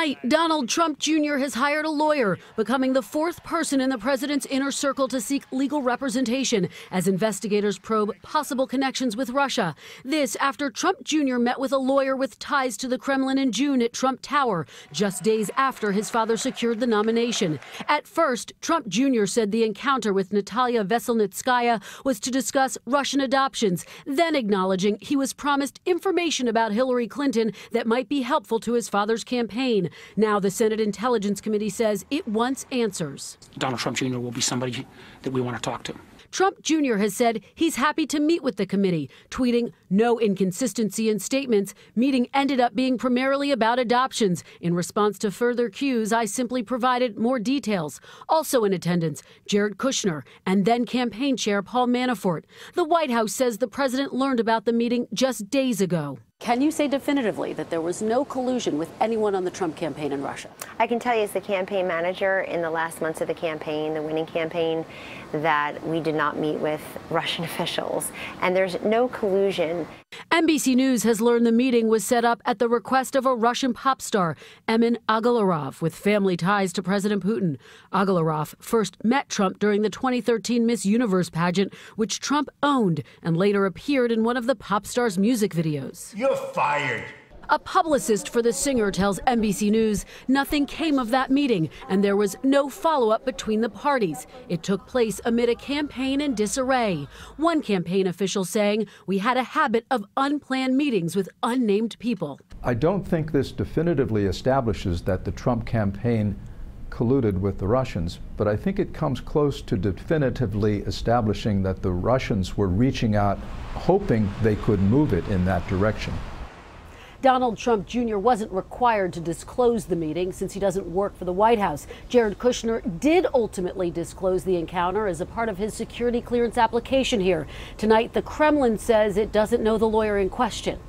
Tonight, Donald Trump Jr. has hired a lawyer, becoming the fourth person in the president's inner circle to seek legal representation as investigators probe possible connections with Russia. This after Trump Jr. met with a lawyer with ties to the Kremlin in June at Trump Tower, just days after his father secured the nomination. At first, Trump Jr. said the encounter with Natalia Veselnitskaya was to discuss Russian adoptions, then acknowledging he was promised information about Hillary Clinton that might be helpful to his father's campaign. Now the Senate Intelligence Committee says it wants answers. Donald Trump Jr. will be somebody that we want to talk to. Trump Jr. has said he's happy to meet with the committee, tweeting, "No inconsistency in statements. Meeting ended up being primarily about adoptions. In response to further cues, I simply provided more details." Also in attendance, Jared Kushner and then campaign chair Paul Manafort. The White House says the president learned about the meeting just days ago. Can you say definitively that there was no collusion with anyone on the Trump campaign in Russia? I can tell you as the campaign manager in the last months of the campaign, the winning campaign, that we did not meet with Russian officials, and there's no collusion. NBC News has learned the meeting was set up at the request of a Russian pop star, Emin Agalarov, with family ties to President Putin. Agalarov first met Trump during the 2013 Miss Universe pageant, which Trump owned and later appeared in one of the pop star's music videos. You're fired. A publicist for the singer tells NBC News nothing came of that meeting and there was no follow-up between the parties. It took place amid a campaign in disarray. One campaign official saying, "We had a habit of unplanned meetings with unnamed people." I don't think this definitively establishes that the Trump campaign colluded with the Russians, but I think it comes close to definitively establishing that the Russians were reaching out, hoping they could move it in that direction. Donald Trump Jr. wasn't required to disclose the meeting since he doesn't work for the White House. Jared Kushner did ultimately disclose the encounter as a part of his security clearance application here. Tonight, the Kremlin says it doesn't know the lawyer in question.